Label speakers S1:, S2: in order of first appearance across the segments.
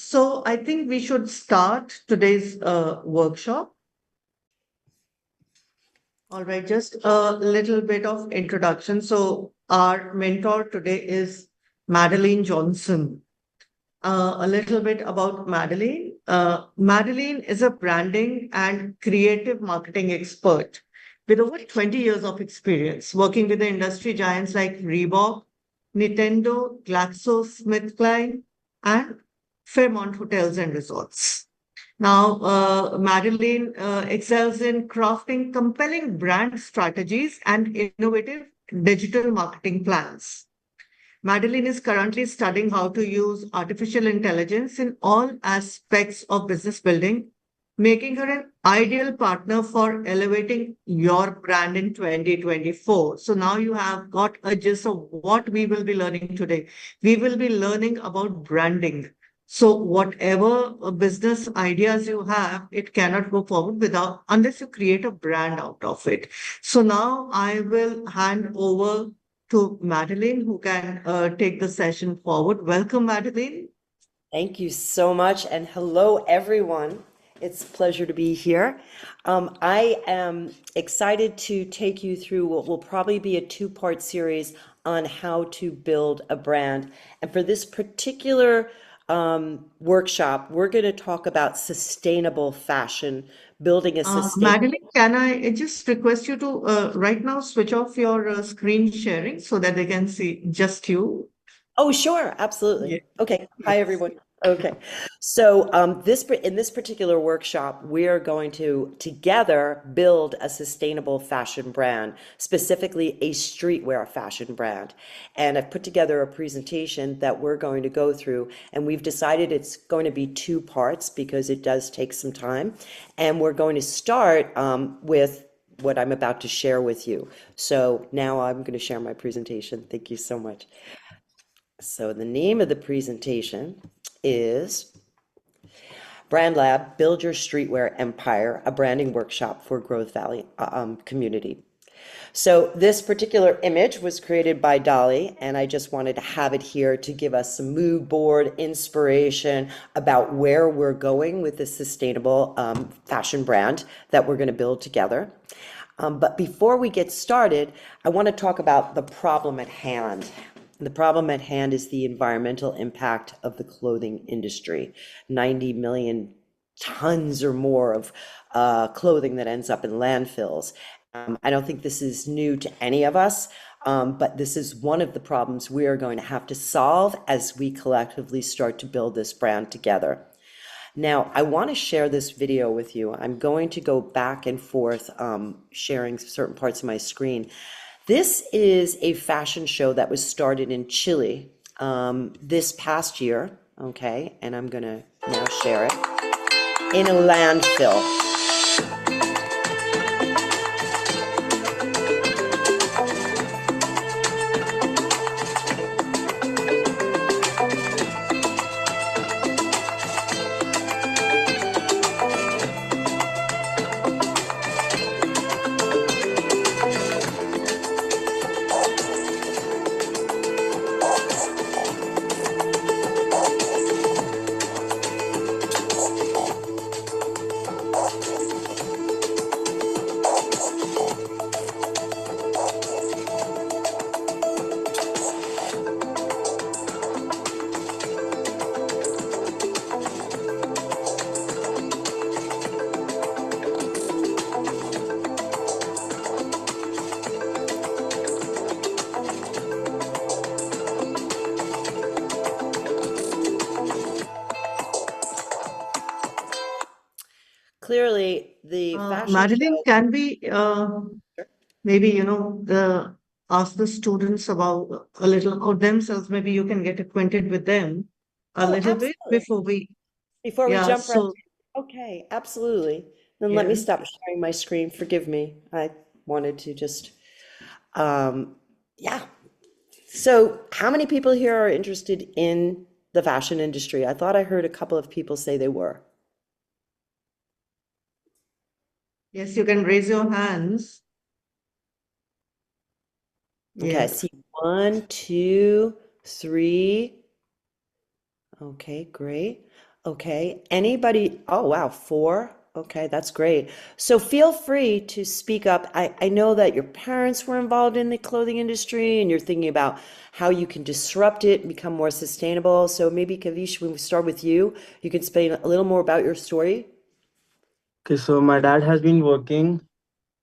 S1: So I think we should start today's workshop. All right, just a little bit of introduction. So our mentor today is Madeline Johnson. A little bit about Madeline. Madeline is a branding and creative marketing expert with over 20 years of experience working with the industry giants like Reebok, Nintendo, GlaxoSmithKline, and Fairmont Hotels and Resorts. Now, Madeline excels in crafting compelling brand strategies and innovative digital marketing plans. Madeline is currently studying how to use artificial intelligence in all aspects of business building, making her an ideal partner for elevating your brand in 2024. So now you have got a gist of what we will be learning today. We will be learning about branding. So whatever business ideas you have, it cannot go forward without unless you create a brand out of it. So now I will hand over to Madeline, who can take the session forward. Welcome, Madeline.
S2: Thank you so much, and hello, everyone. It's a pleasure to be here. I am excited to take you through what will probably be a two-part series on how to build a brand. And for this particular workshop, we're going to talk about sustainable fashion, building a sustainable.
S1: Madeline, can I just request you to right now switch off your screen sharing so that they can see just you?
S2: Oh, sure, absolutely.
S1: Yeah.
S2: Okay. Hi,
S1: Yes.
S2: everyone. Okay. So, in this particular workshop, we are going to together build a sustainable fashion brand, specifically a streetwear fashion brand. And I've put together a presentation that we're going to go through, and we've decided it's going to be two parts because it does take some time. And we're going to start with what I'm about to share with you. So now I'm going to share my presentation. Thank you so much. So the name of the presentation is Brand Lab, Build Your Streetwear Empire, a branding workshop for Growth Valley community. So this particular image was created by Dolly, and I just wanted to have it here to give us some mood board inspiration about where we're going with this sustainable fashion brand that we're going to build together. But before we get started, I want to talk about the problem at hand. The problem at hand is the environmental impact of the clothing industry. 90 million tons or more of clothing that ends up in landfills. I don't think this is new to any of us, but this is one of the problems we are going to have to solve as we collectively start to build this brand together. Now, I want to share this video with you. I'm going to go back and forth sharing certain parts of my screen. This is a fashion show that was started in Chile this past year, okay? And I'm gonna now share it in a landfill. Clearly, the fashion
S1: Madeline,
S2: show.
S1: can we maybe, ask the students about a little about themselves? Maybe you can get acquainted with them a
S2: Oh,
S1: little bit
S2: absolutely.
S1: before we,
S2: Before we
S1: yeah,
S2: jump right
S1: so,
S2: in. Okay, absolutely. Then let me
S1: yeah.
S2: stop sharing my screen. Forgive me. I wanted to just, um, yeah. So how many people here are interested in the fashion industry? I thought I heard a couple of people say they were.
S1: Yes, you can raise your hands.
S2: Okay, I
S1: Yeah.
S2: see one, two, three. Okay, great. Okay, anybody? Oh, wow, four. Okay, that's great. So feel free to speak up. I know that your parents were involved in the clothing industry and you're thinking about how you can disrupt it and become more sustainable. So maybe Kavish, when we start with you, you can explain a little more about your story.
S3: Okay, so my dad has been working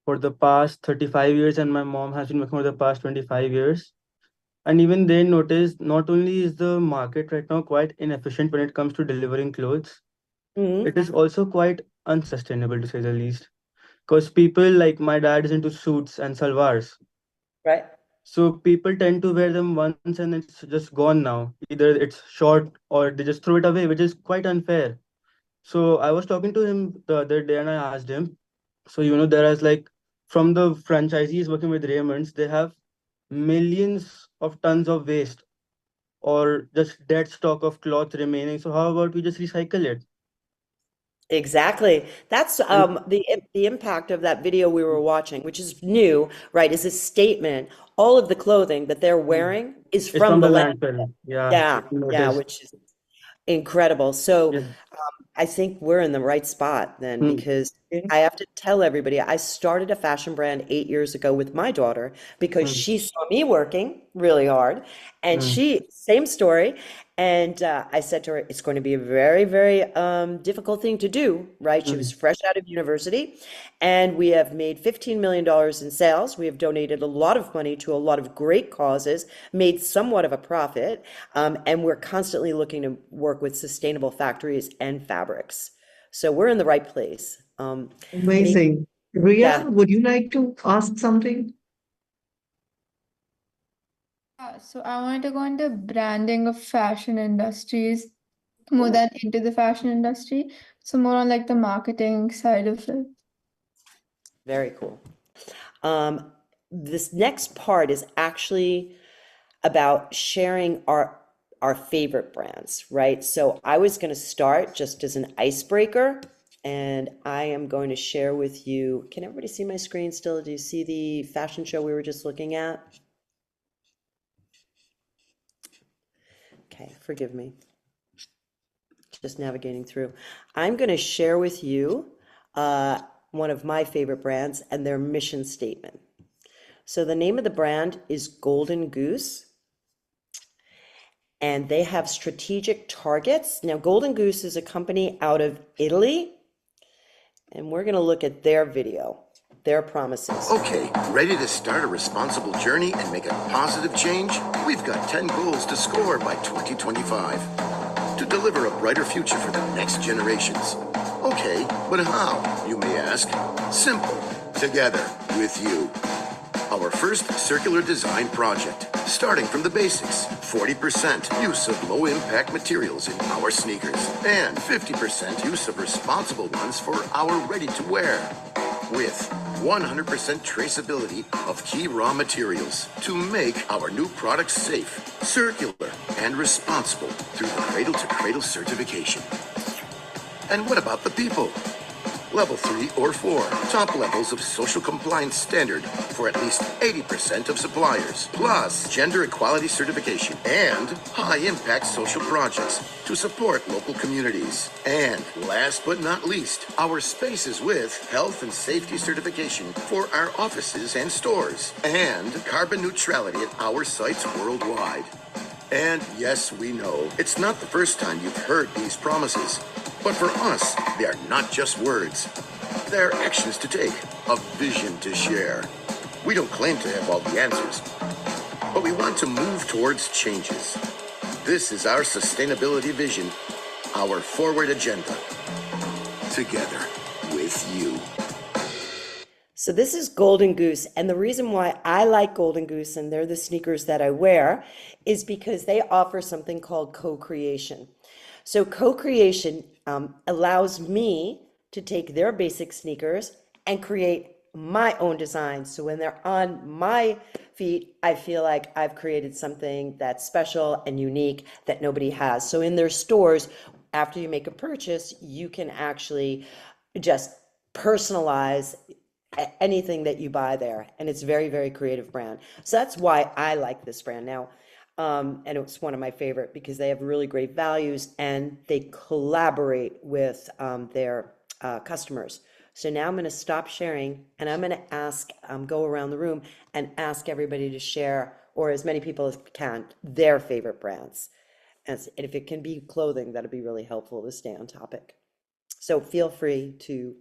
S3: for the past 35 years and my mom has been working for the past 25 years. And even they noticed not only is the market right now quite inefficient when it comes to delivering clothes,
S2: Hmm.
S3: it is also quite unsustainable to say the least. Because people like my dad is into suits and salwars.
S2: Right.
S3: So people tend to wear them once and it's just gone now. Either it's short or they just throw it away, which is quite unfair. So I was talking to him the other day and I asked him, so there is like from the franchisees working with Raymonds, they have millions of tons of waste or just dead stock of cloth remaining. So how about we just recycle it?
S2: Exactly. That's
S3: And
S2: the impact of that video we were watching, which is new, right? Is a statement. All of the clothing that they're wearing is
S3: it's
S2: from
S3: from the
S2: the land.
S3: landfill. Yeah,
S2: Yeah,
S3: if you
S2: yeah,
S3: noticed.
S2: which is incredible. So
S3: Yeah.
S2: I think we're in the right spot then
S3: Hmm.
S2: because
S1: Okay.
S2: I have to tell everybody I started a fashion brand 8 years ago with my daughter because
S3: Hmm.
S2: she saw me working really hard and
S3: Hmm.
S2: same story. And I said to her, it's going to be a very, very difficult thing to do, right? She was
S3: Hmm.
S2: fresh out of university and we have made $15 million in sales. We have donated a lot of money to a lot of great causes, made somewhat of a profit. And we're constantly looking to work with sustainable factories and fabrics. So we're in the right place. Maybe,
S1: Amazing. Ria,
S2: yeah.
S1: would you like to ask something?
S4: So I wanted to go into branding of fashion industries more than into the fashion industry. So more on like the marketing side of it.
S2: Very cool. Um, this next part is actually about sharing our favorite brands, right? So I was going to start just as an icebreaker, and I am going to share with you. Can everybody see my screen still? Do you see the fashion show we were just looking at? Okay, forgive me. Just navigating through. I'm going to share with you one of my favorite brands and their mission statement. So the name of the brand is Golden Goose, and they have strategic targets. Now, Golden Goose is a company out of Italy, and we're going to look at their video, their promises.
S5: Okay, ready to start a responsible journey and make a positive change? We've got 10 goals to score by 2025 to deliver a brighter future for the next generations. Okay, but how, you may ask? Simple. Together with you. Our first circular design project, starting from the basics. 40% use of low-impact materials in our sneakers, and 50% use of responsible ones for our ready-to-wear. With 100% traceability of key raw materials to make our new products safe, circular, and responsible through the Cradle to Cradle certification. And what about the people? Level 3 or 4, top levels of social compliance standard for at least 80% of suppliers, plus gender equality certification and high-impact social projects to support local communities. And last but not least, our spaces with health and safety certification for our offices and stores, and carbon neutrality at our sites worldwide. And yes, we know, it's not the first time you've heard these promises. But for us, they are not just words. They're actions to take, a vision to share. We don't claim to have all the answers, but we want to move towards changes. This is our sustainability vision, our forward agenda. Together with you.
S2: So this is Golden Goose, and the reason why I like Golden Goose, and they're the sneakers that I wear, is because they offer something called co-creation. So co-creation allows me to take their basic sneakers and create my own designs. So when they're on my feet, I feel like I've created something that's special and unique that nobody has. So in their stores, after you make a purchase, you can actually just personalize anything that you buy there, and it's very, very creative brand. So that's why I like this brand. Now, And it's one of my favorite because they have really great values and they collaborate with their customers. So now I'm going to stop sharing and I'm going to ask, go around the room and ask everybody to share, or as many people as can, their favorite brands. And if it can be clothing, that'd be really helpful to stay on topic. So feel free to.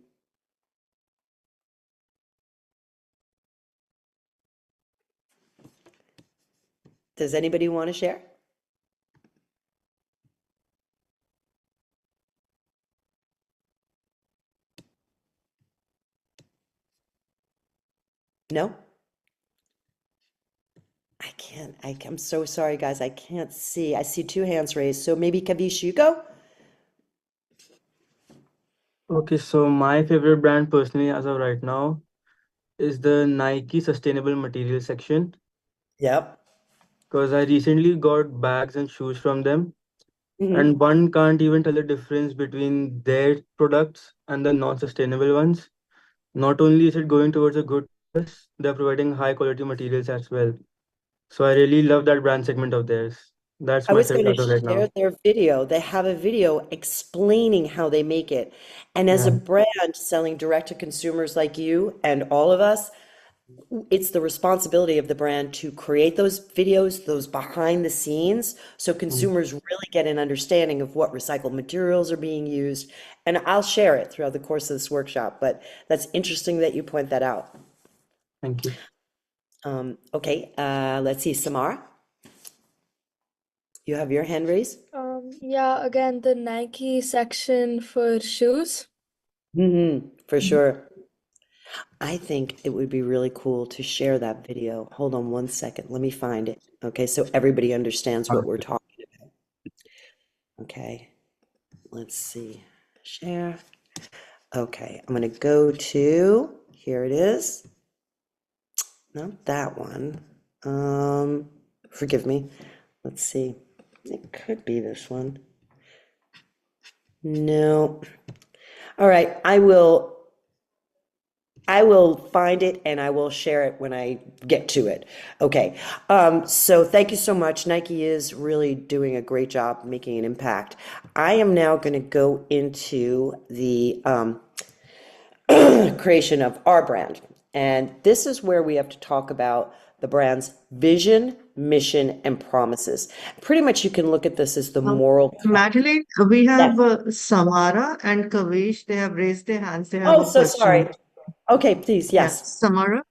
S2: Does anybody want to share? No? I can't. I'm so sorry, guys. I can't see. I see two hands raised. So maybe Kavish, you go?
S3: Okay, so my favorite brand personally as of right now is the Nike Sustainable Material section,
S2: Yep.
S3: because I recently got bags and shoes from them,
S2: Mhm.
S3: and one can't even tell the difference between their products and the non-sustainable ones. Not only is it going towards a good cause, they're providing high quality materials as well. So I really love that brand segment of theirs. That's
S2: I
S3: my
S2: was going
S3: favorite
S2: to
S3: as of right now.
S2: share their video. They have a video explaining how they make it. And as a
S3: Yeah.
S2: brand selling direct to consumers like you and all of us, it's the responsibility of the brand to create those videos, those behind the scenes, so consumers really get an understanding of what recycled materials are being used. And I'll share it throughout the course of this workshop, but that's interesting that you point that out.
S3: Thank you.
S2: Okay, let's see, Samara, you have your hand raised?
S6: Yeah, again, the Nike section for shoes.
S2: For sure. I think it would be really cool to share that video. Hold on one second. Let me find it. Okay, so everybody understands what we're talking about. Okay, let's see. Share. Okay, I'm gonna go to, here it is. Not that one. Forgive me. Let's see. It could be this one. No. All right, I will find it and I will share it when I get to it. Okay, so thank you so much. Nike is really doing a great job making an impact. I am now going to go into the creation of our brand. And this is where we have to talk about the brand's vision, mission, and promises. Pretty much you can look at this as the moral.
S1: Madeline, we have
S2: Yes.
S1: Samara and Kavish. They have raised their hands. They have
S2: Oh,
S1: a
S2: so sorry.
S1: question.
S2: Okay, please,
S1: Yeah,
S2: yes.
S1: Samara.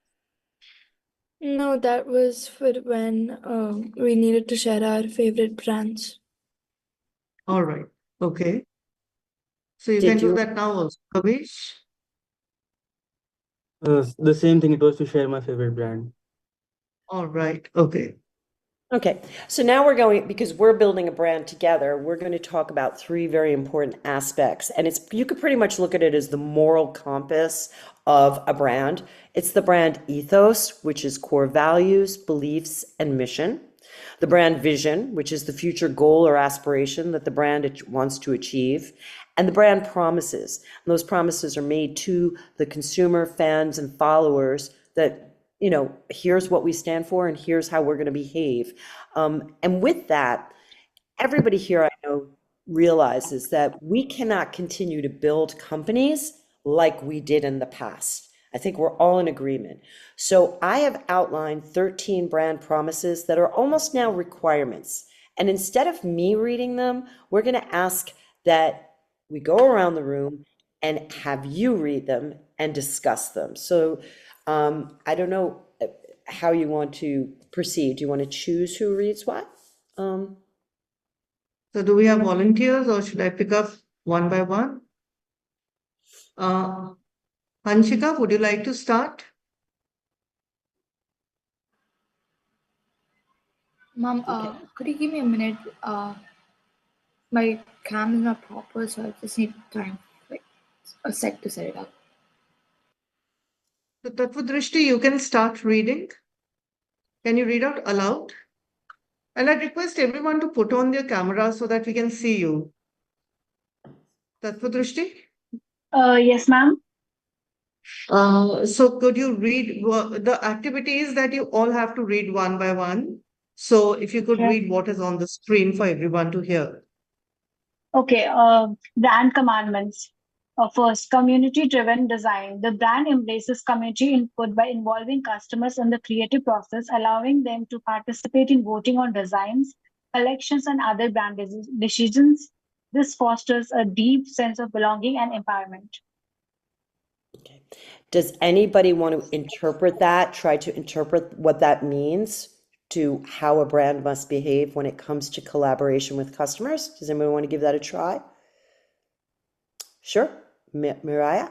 S6: No, that was for when we needed to share our favorite brands.
S1: All right. Okay. So you
S2: Did
S1: can do
S2: you?
S1: that now also. Kavish.
S3: The same thing, it was to share my favorite brand.
S1: All right. Okay.
S2: Okay, so now we're going, because we're building a brand together, we're going to talk about three very important aspects. And it's, you could pretty much look at it as the moral compass of a brand. It's the brand ethos, which is core values, beliefs, and mission. The brand vision, which is the future goal or aspiration that the brand wants to achieve. And the brand promises. And those promises are made to the consumer, fans, and followers that, you know, here's what we stand for and here's how we're going to behave. And with that, everybody here I know realizes that we cannot continue to build companies like we did in the past. I think we're all in agreement. So I have outlined 13 brand promises that are almost now requirements. And instead of me reading them, we're going to ask that we go around the room and have you read them and discuss them. So I don't know how you want to proceed. Do you want to choose who reads what?
S1: So do we have volunteers or should I pick up one by one? Hanshika, would you like to start?
S7: Mom, could you give me a minute? My cam is not proper, so I just need time, like a sec to set it up.
S1: So Tattvadrishti, you can start reading. Can you read out aloud? And I request everyone to put on their camera so that we can see you. Tattvadrishti?
S8: Yes, ma'am.
S1: So could you read the activities that you all have to read one by one? So if you could
S8: Yeah.
S1: read what is on the screen for everyone to hear.
S8: Okay, brand commandments. First, community-driven design. The brand embraces community input by involving customers in the creative process, allowing them to participate in voting on designs, collections, and other brand decisions. This fosters a deep sense of belonging and empowerment.
S2: Okay. Does anybody want to interpret that, try to interpret what that means to how a brand must behave when it comes to collaboration with customers? Does anyone want to give that a try? Sure. Mariah?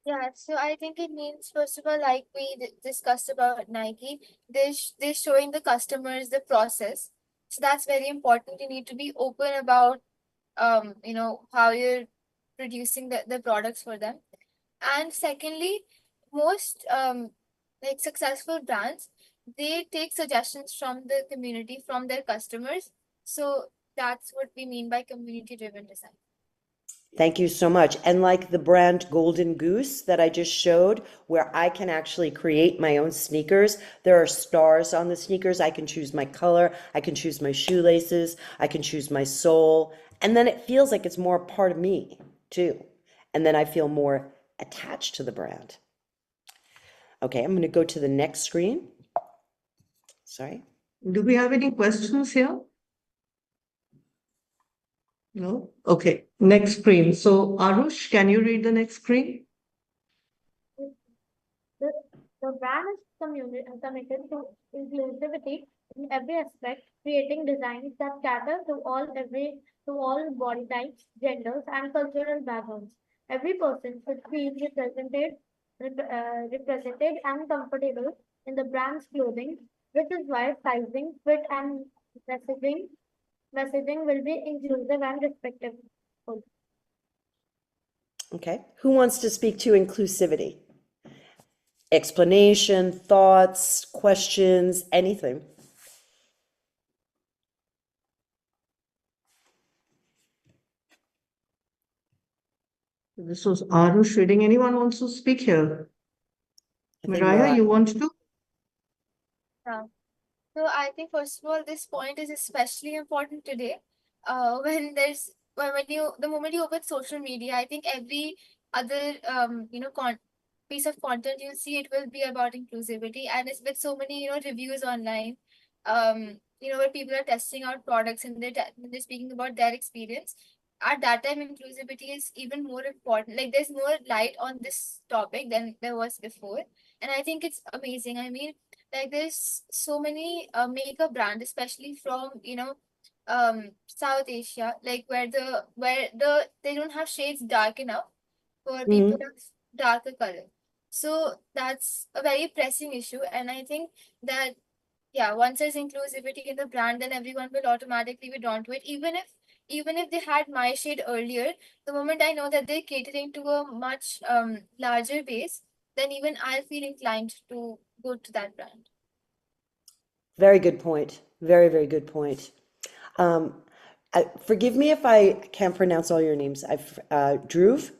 S9: Yeah, so I think it means, first of all, like we discussed about Nike, they're showing the customers the process. So that's very important. You need to be open about how you're producing the products for them. And secondly, most like successful brands, they take suggestions from the community, from their customers. So that's what we mean by community-driven design.
S2: Thank you so much. And like the brand Golden Goose that I just showed, where I can actually create my own sneakers. There are stars on the sneakers. I can choose my color. I can choose my shoelaces. I can choose my sole. And then it feels like it's more part of me too. And then I feel more attached to the brand. Okay, I'm going to go to the next screen. Sorry.
S1: Do we have any questions here? No? Okay, next screen. So Arush, can you read the next screen?
S10: The brand is committed to inclusivity in every aspect, creating designs that cater to all body types, genders, and cultural backgrounds. Every person should feel represented and comfortable in the brand's clothing, which is why sizing, fit, and messaging will be inclusive and respectful.
S2: Okay, who wants to speak to inclusivity? Explanation, thoughts, questions, anything?
S1: This was Arush reading. Anyone wants to speak here?
S2: I think
S1: Mariah, you want to?
S9: Yeah. So I think first of all, this point is especially important today. When the moment you open social media, I think every other piece of content you'll see, it will be about inclusivity, and it's with so many reviews online, where people are testing out products and they're speaking about their experience. At that time, inclusivity is even more important. Like there's more light on this topic than there was before, and I think it's amazing. I mean, like there's so many makeup brands, especially from South Asia, like where they don't have shades dark enough for people of darker color. So that's a very pressing issue, and I think that once there's inclusivity in the brand, then everyone will automatically be drawn to it, even if they had my shade earlier. The moment I know that they're catering to a much larger base, then even I'll feel inclined to go to that brand.
S2: Very good point. Very, very good point. Forgive me if I can't pronounce all your names. Dhruv?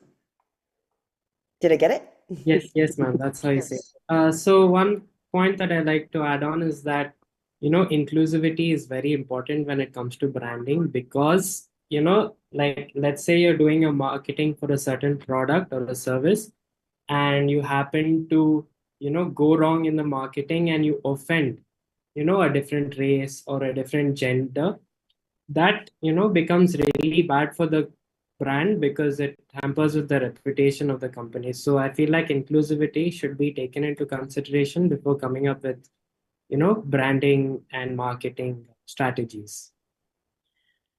S2: Did I get it?
S11: Yes, ma'am. That's how you say it. So one point that I like to add on is that, inclusivity is very important when it comes to branding because, like let's say you're doing a marketing for a certain product or a service and you happen to, go wrong in the marketing and you offend, a different race or a different gender, that, becomes really bad for the brand because it hampers with the reputation of the company. So I feel like inclusivity should be taken into consideration before coming up with, branding and marketing strategies.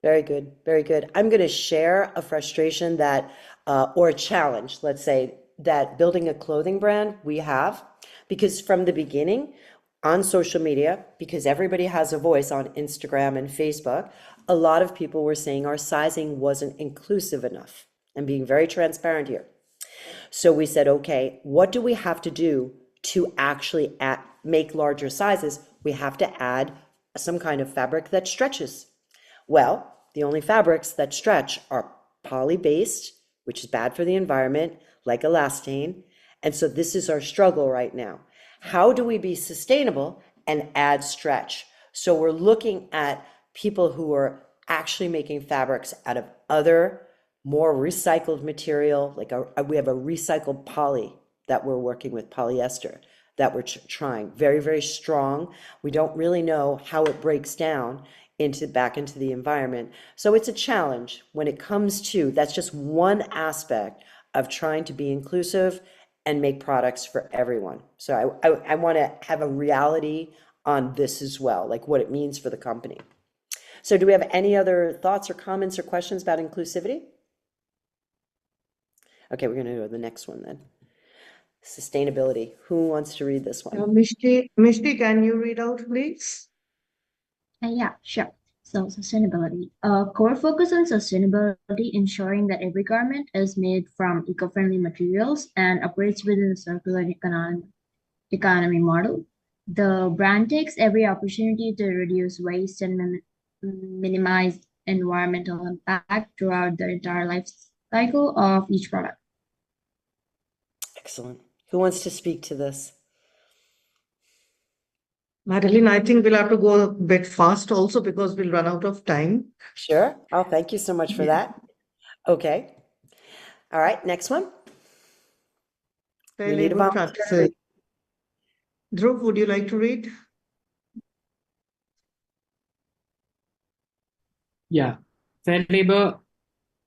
S2: Very good. Very good. I'm going to share a frustration that, or a challenge, let's say, that building a clothing brand we have, because from the beginning on social media, because everybody has a voice on Instagram and Facebook, a lot of people were saying our sizing wasn't inclusive enough. I'm being very transparent here. So we said, okay, what do we have to do to actually make larger sizes? We have to add some kind of fabric that stretches. Well, the only fabrics that stretch are poly-based, which is bad for the environment, like elastane. And so this is our struggle right now. How do we be sustainable and add stretch. So we're looking at people who are actually making fabrics out of other, more recycled material. Like we have a recycled poly that we're working with, polyester, that we're trying. Very, very strong. We don't really know how it breaks down back into the environment. So it's a challenge when it comes to, that's just one aspect of trying to be inclusive and make products for everyone. So I want to have a reality on this as well, like what it means for the company. So do we have any other thoughts or comments or questions about inclusivity? Okay, we're going to go to the next one then. Sustainability. Who wants to read this one?
S1: Mishti, can you read out, please?
S12: Yeah, sure. So sustainability. Core focus on sustainability, ensuring that every garment is made from eco-friendly materials and operates within the circular economy model. The brand takes every opportunity to reduce waste and minimize environmental impact throughout the entire life cycle of each product.
S2: Excellent. Who wants to speak to this?
S1: Madeline, I think we'll have to go a bit fast also because we'll run out of time.
S2: Sure. Oh, thank you so much for that. Okay. All right, next one.
S1: Fair
S2: We need a
S1: labor
S2: volunteer.
S1: practices. Dhruv, would you like to read?
S11: Yeah, fair labor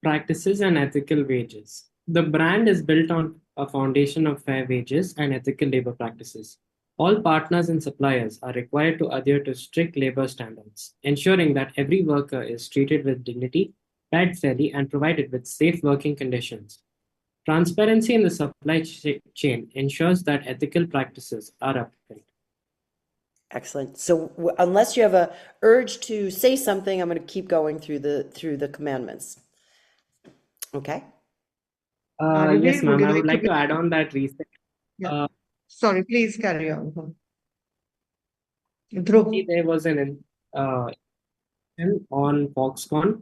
S11: practices and ethical wages. The brand is built on a foundation of fair wages and ethical labor practices. All partners and suppliers are required to adhere to strict labor standards, ensuring that every worker is treated with dignity, paid fairly, and provided with safe working conditions. Transparency in the supply chain ensures that ethical practices are upheld.
S2: Excellent. So unless you have a urge to say something, I'm going to keep going through the commandments. Okay.
S11: Yes,
S1: Would
S11: ma'am.
S1: you
S11: I
S1: like
S11: would
S1: to
S11: like to
S1: read?
S11: add on that recent.
S1: Yeah. Sorry, please carry on. Dhruv.
S11: There was an on Foxconn,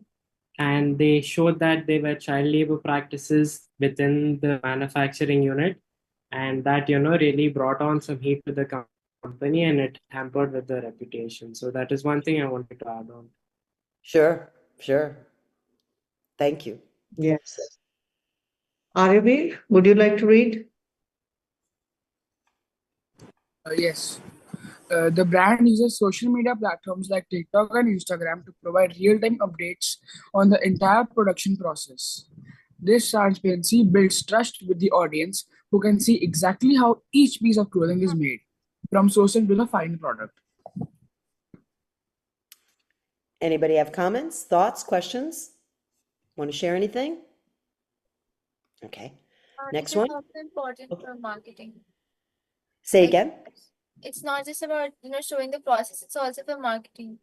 S11: and they showed that there were child labor practices within the manufacturing unit, and that really brought on some heat to the company, and it hampered with the reputation. So that is one thing I wanted to add on.
S2: Sure. Thank you.
S1: Yes. Arabi, would you like to read?
S13: Yes. The brand uses social media platforms like TikTok and Instagram to provide real-time updates on the entire production process. This transparency builds trust with the audience, who can see exactly how each piece of clothing is made, from sourcing to the final product.
S2: Anybody have comments, thoughts, questions? Want to share anything? Okay. Next
S9: It's
S2: one.
S9: also important for marketing.
S2: Say
S9: Like,
S2: again.
S9: it's not just about showing the process, it's also for marketing.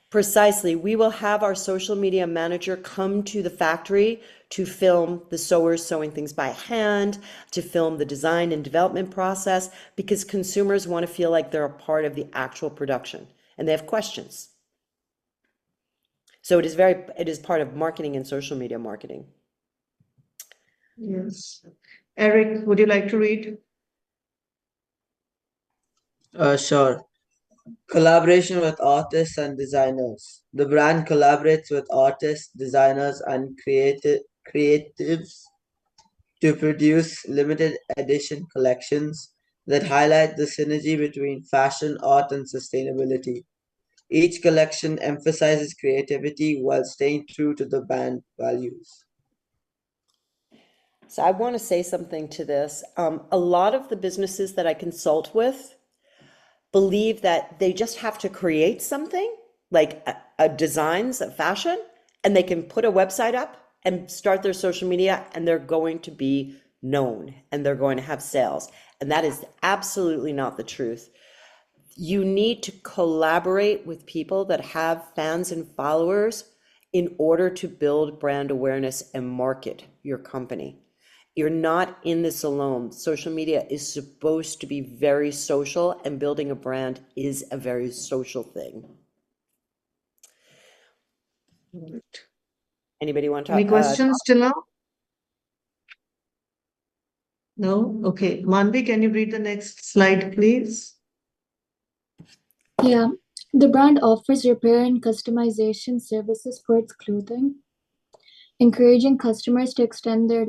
S2: Precisely. We will have our social media manager come to the factory to film the sewers sewing things by hand, to film the design and development process, because consumers want to feel like they're a part of the actual production and they have questions. So it is part of marketing and social media marketing.
S1: Yes. Eric, would you like to read?
S14: Sure. Collaboration with artists and designers. The brand collaborates with artists, designers, and creatives to produce limited edition collections that highlight the synergy between fashion, art, and sustainability. Each collection emphasizes creativity while staying true to the brand values.
S2: So I want to say something to this. A lot of the businesses that I consult with believe that they just have to create something like a designs of fashion, and they can put a website up and start their social media, and they're going to be known and they're going to have sales. And that is absolutely not the truth. You need to collaborate with people that have fans and followers in order to build brand awareness and market your company. You're not in this alone. Social media is supposed to be very social, and building a brand is a very social thing. Anybody want to
S1: Any questions till now? No? Okay. Manvi, can you read the next slide, please?
S6: Yeah, the brand offers repair and customization services for its clothing, encouraging customers to extend the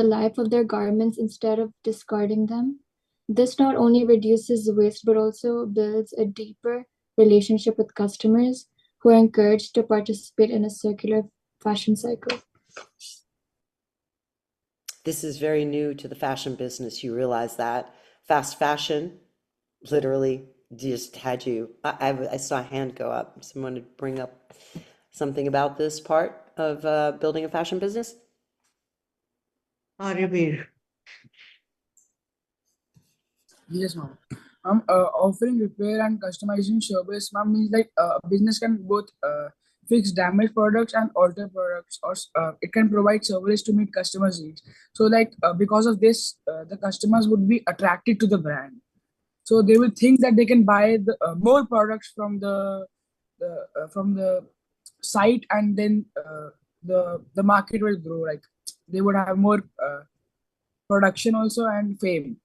S6: life of their garments instead of discarding them. This not only reduces waste but also builds a deeper relationship with customers who are encouraged to participate in a circular fashion cycle.
S2: This is very new to the fashion business. You realize that fast fashion literally just had you. I saw a hand go up. Someone to bring up something about this part of building a fashion business.
S1: Aryabir.
S13: Yes, ma'am. Offering repair and customization service, ma'am, means like a business can both fix damaged products and alter products, or it can provide service to meet customers' needs. So, like because of this, the customers would be attracted to the brand. So they will think that they can buy more products from the site, and then the market will grow. Like they would have more production also and fame.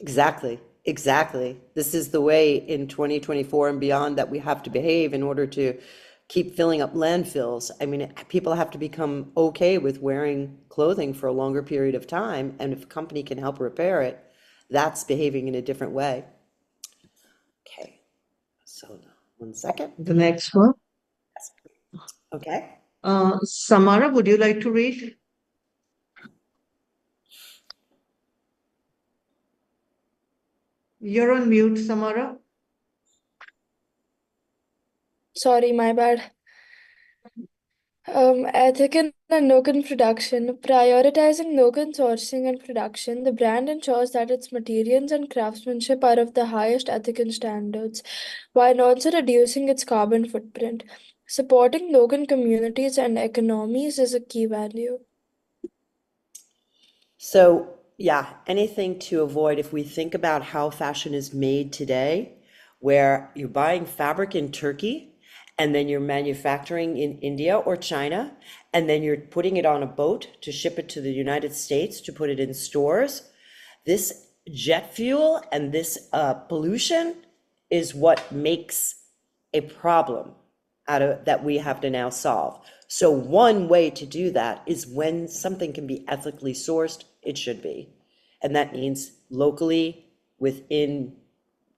S2: Exactly, exactly. This is the way in 2024 and beyond that we have to behave in order to keep filling up landfills. I mean, people have to become okay with wearing clothing for a longer period of time, and if a company can help repair it, that's behaving in a different way. Okay, so 1 second.
S1: The next one.
S2: Okay.
S1: Samara, would you like to read? You're on mute, Samara.
S6: Sorry, my bad. Ethical and local production. Prioritizing local sourcing and production, the brand ensures that its materials and craftsmanship are of the highest ethical standards, while also reducing its carbon footprint. Supporting local communities and economies is a key value.
S2: So, yeah, anything to avoid if we think about how fashion is made today, where you're buying fabric in Turkey and then you're manufacturing in India or China, and then you're putting it on a boat to ship it to the United States to put it in stores. This jet fuel and this pollution is what makes a problem out of that we have to now solve. So one way to do that is when something can be ethically sourced, it should be. And that means locally within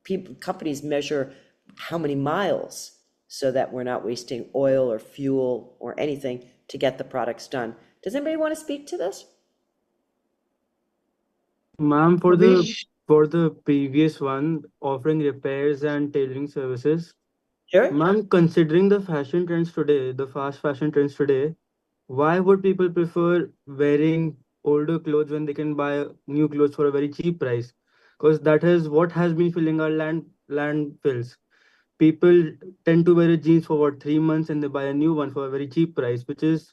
S2: people, companies measure how many miles so that we're not wasting oil or fuel or anything to get the products done. Does anybody want to speak to this?
S3: Ma'am,
S1: Bhavesh?
S3: for the previous one, offering repairs and tailoring services.
S2: Sure.
S3: Ma'am, considering the fashion trends today, the fast fashion trends today, why would people prefer wearing older clothes when they can buy new clothes for a very cheap price? Because that is what has been filling our landfills. People tend to wear a jeans for what, 3 months, and they buy a new one for a very cheap price, which is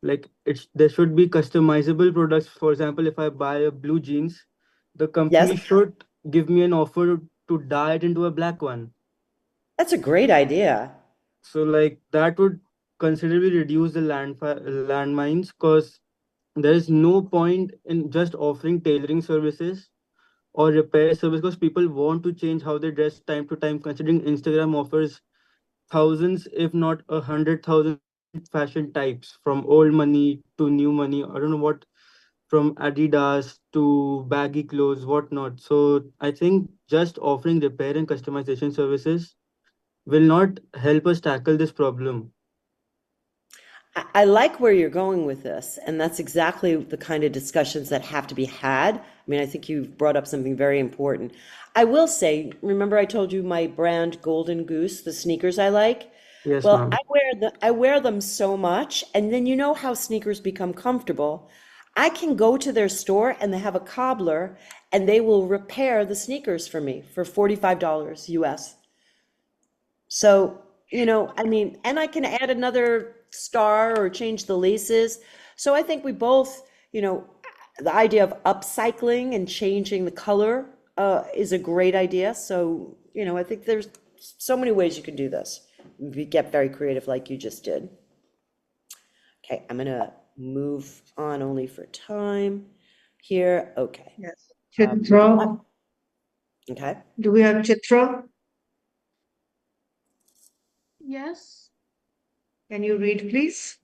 S3: like there should be customizable products. For example, if I buy a blue jeans, the company
S2: Yes,
S3: should give me an offer to dye it into a black one.
S2: that's a great idea.
S3: So like that would considerably reduce the landmines, because there is no point in just offering tailoring services or repair service, because people want to change how they dress time to time, considering Instagram offers thousands, if not 100,000 fashion types, from old money to new money. I don't know what, from Adidas to baggy clothes, whatnot. So I think just offering repair and customization services will not help us tackle this problem.
S2: I like where you're going with this, and that's exactly the kind of discussions that have to be had. I mean, I think you've brought up something very important. I will say, remember I told you my brand Golden Goose, the sneakers I like?
S3: Yes,
S2: Well,
S3: ma'am.
S2: I wear them so much, and then you know how sneakers become comfortable. I can go to their store and they have a cobbler, and they will repair the sneakers for me for $45 US. So, I mean, and I can add another star or change the laces. So I think we both, the idea of upcycling and changing the color is a great idea. So, I think there's so many ways you can do this. We get very creative like you just did. Okay, I'm gonna move on only for time here. Okay.
S1: Yes. Chitra.
S2: Okay.
S1: Do we have Chitra?
S15: Yes.
S1: Can you read, please?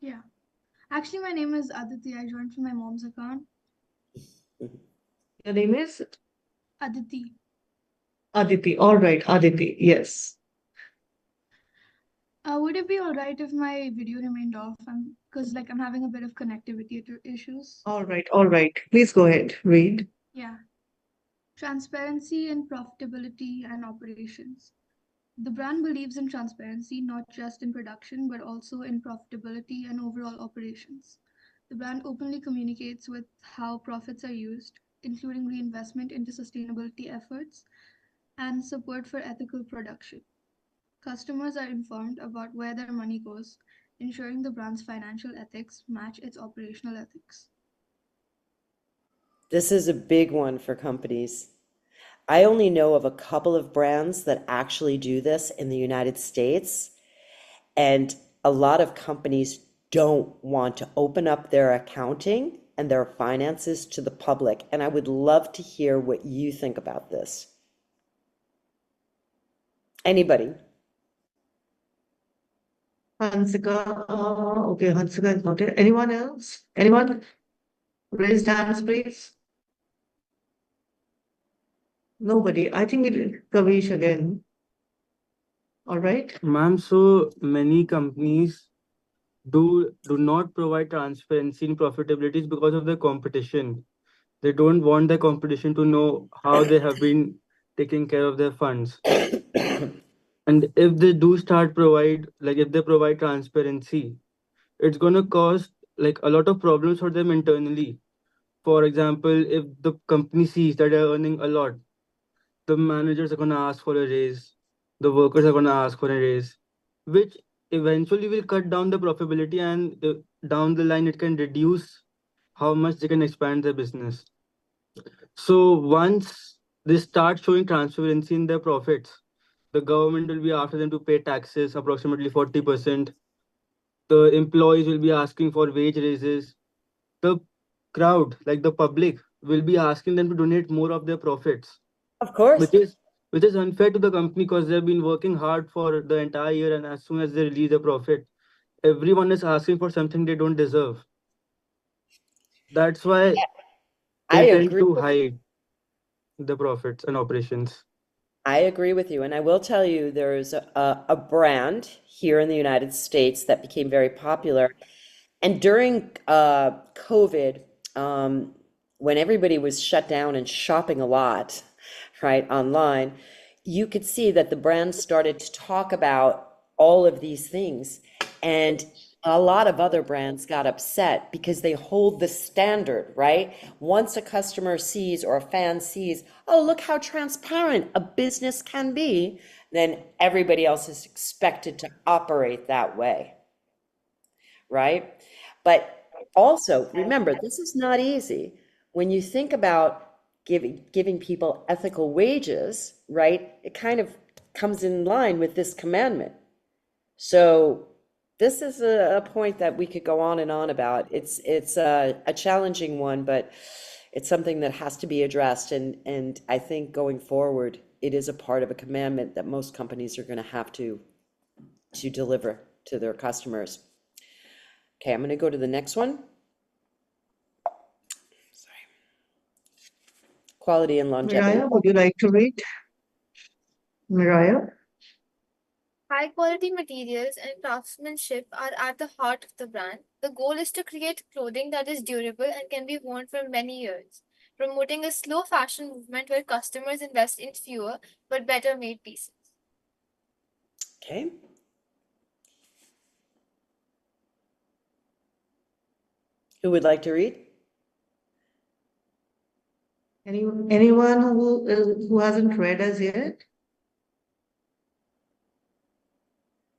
S15: Yeah. Actually, my name is Aditi. I joined from my mom's account.
S1: Your name is
S15: Aditi.
S1: Aditi. All right, Aditi. Yes.
S15: Would it be all right if my video remained off? Because I'm having a bit of connectivity issues.
S1: All right. All right. Please go ahead. Read.
S15: Yeah. Transparency in profitability and operations. The brand believes in transparency, not just in production, but also in profitability and overall operations. The brand openly communicates with how profits are used, including reinvestment into sustainability efforts and support for ethical production. Customers are informed about where their money goes, ensuring the brand's financial ethics match its operational ethics.
S2: This is a big one for companies. I only know of a couple of brands that actually do this in the United States, and a lot of companies don't want to open up their accounting and their finances to the public. And I would love to hear what you think about this. Anybody?
S1: Hansika. Okay, Hansika is not here. Anyone else? Anyone? Raise hands, please. Nobody. I think it is Kavish again. All right.
S3: Ma'am, so many companies do not provide transparency in profitabilities because of the competition. They don't want the competition to know how they have been taking care of their funds. And if they do start if they provide transparency, it's gonna cause a lot of problems for them internally. For example, if the company sees that they're earning a lot, the managers are gonna ask for a raise, the workers are gonna ask for a raise, which eventually will cut down the profitability, and down the line it can reduce how much they can expand their business. So once they start showing transparency in their profits, the government will be after them to pay taxes, approximately 40%. The employees will be asking for wage raises. The crowd, like the public, will be asking them to donate more of their profits,
S2: Of course.
S3: which is unfair to the company because they've been working hard for the entire year, and as soon as they release a profit, everyone is asking for something they don't deserve. That's why
S2: I
S3: they tend
S2: agree
S3: to
S2: with
S3: hide the profits and operations.
S2: I agree with you. And I will tell you, there's a brand here in the United States that became very popular. And during COVID, when everybody was shut down and shopping a lot, right, online, you could see that the brand started to talk about all of these things. And a lot of other brands got upset because they hold the standard, right? Once a customer sees or a fan sees, oh, look how transparent a business can be, then everybody else is expected to operate that way, right? But also, remember, this is not easy. When you think about giving people ethical wages, right, it kind of comes in line with this commandment. So this is a point that we could go on and on about. It's a challenging one, but it's something that has to be addressed. And I think going forward, it is a part of a commandment that most companies are going to have to deliver to their customers. Okay, I'm going to go to the next one. Sorry. Quality and longevity.
S1: Miraya, would you like to read? Miraya?
S9: High quality materials and craftsmanship are at the heart of the brand. The goal is to create clothing that is durable and can be worn for many years, promoting a slow fashion movement where customers invest in fewer but better made pieces.
S2: Okay. Who would like to read?
S1: Anyone who hasn't read as yet?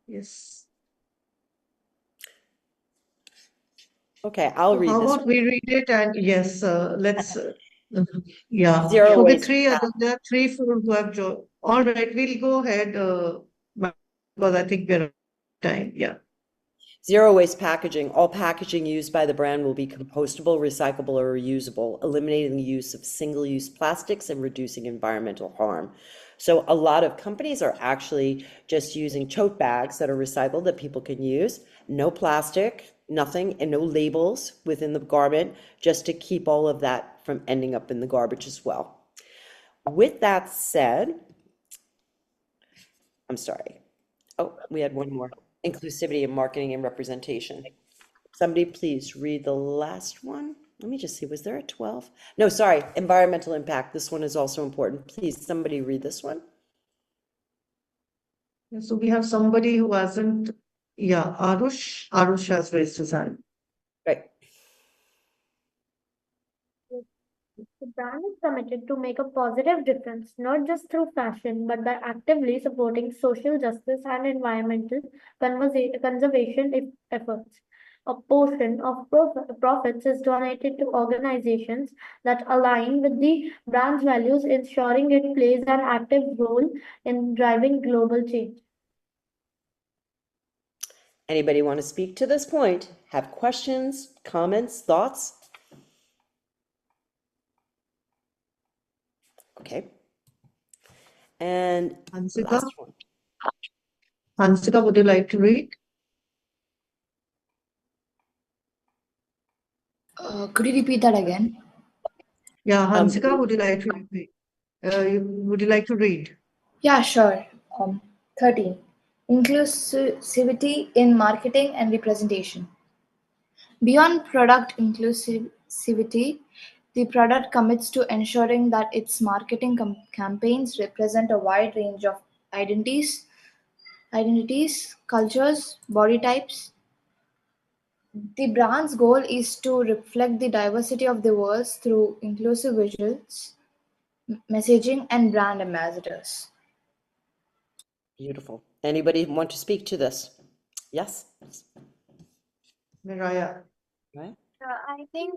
S1: Yes.
S2: Okay, I'll read
S1: How
S2: this.
S1: about we read it, and yes, let's yeah.
S2: Zero
S1: Okay,
S2: waste.
S1: there are 3 who have joined. All right, we'll go ahead because I think we're out of time. Yeah.
S2: Zero waste packaging. All packaging used by the brand will be compostable, recyclable, or reusable, eliminating the use of single-use plastics and reducing environmental harm. So a lot of companies are actually just using tote bags that are recycled that people can use. No plastic, nothing, and no labels within the garment, just to keep all of that from ending up in the garbage as well. With that said, I'm sorry. Oh, we had one more. Inclusivity in marketing and representation. Somebody please read the last one. Let me just see, was there a 12? No, sorry, environmental impact. This one is also important. Please, somebody read this one.
S1: So we have somebody who hasn't, yeah, Arush. Arush has raised his hand.
S2: Right.
S10: The brand is committed to make a positive difference, not just through fashion, but by actively supporting social justice and environmental conservation efforts. A portion of profits is donated to organizations that align with the brand's values, ensuring it plays an active role in driving global change.
S2: Anybody want to speak to this point? Have questions, comments, thoughts? Okay. And
S1: Hansika?
S2: last one.
S1: Hansika, would you like to read?
S7: Could you repeat that again?
S1: Yeah, Hansika, would you like to read? Would you like to read?
S7: Yeah, sure. 13. Inclusivity in marketing and representation. Beyond product inclusivity, the product commits to ensuring that its marketing campaigns represent a wide range of identities, cultures, body types. The brand's goal is to reflect the diversity of the world through inclusive visuals, messaging, and brand ambassadors.
S2: Beautiful. Anybody want to speak to this? Yes?
S1: Miraya.
S2: Right?
S9: I think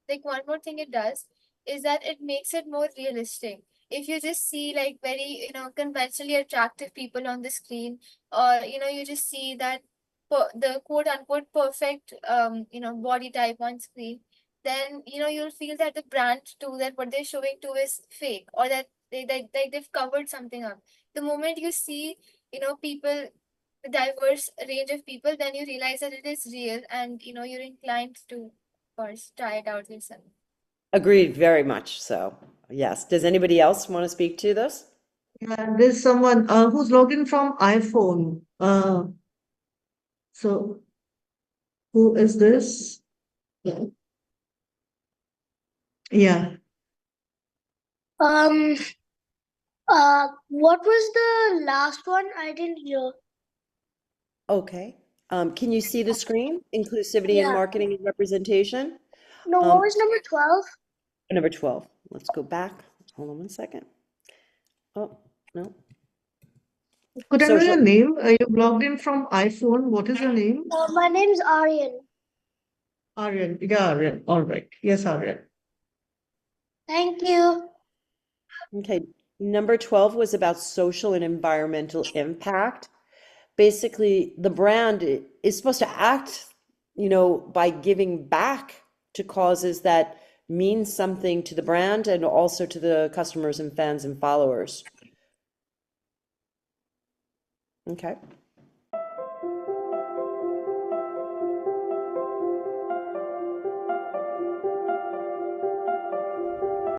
S9: like one more thing it does is that it makes it more realistic. If you just see like very, conventionally attractive people on the screen, or you just see that the quote unquote perfect body type on screen, then you'll feel that the brand too, that what they're showing too is fake, or that they've covered something up. The moment you see people, a diverse range of people, then you realize that it is real, and you're inclined to, of course, try it out yourself.
S2: Agreed, very much so. Yes. Does anybody else want to speak to this?
S1: Yeah, there's someone who's logged in from iPhone. So who is this? Yeah. Yeah.
S10: What was the last one? I didn't hear.
S2: Okay. Can you see the screen? Inclusivity in
S10: Yeah.
S2: marketing and representation?
S10: No, what was number 12?
S2: Number 12. Let's go back. Hold on one second. Oh, no.
S1: Could I know
S2: Social.
S1: your name? You've logged in from iPhone. What is your name?
S10: My name's Aryan.
S1: Aryan. Yeah, Aryan. All right. Yes, Aryan.
S10: Thank you.
S2: Okay. Number 12 was about social and environmental impact. Basically, the brand is supposed to act, by giving back to causes that mean something to the brand and also to the customers and fans and followers. Okay.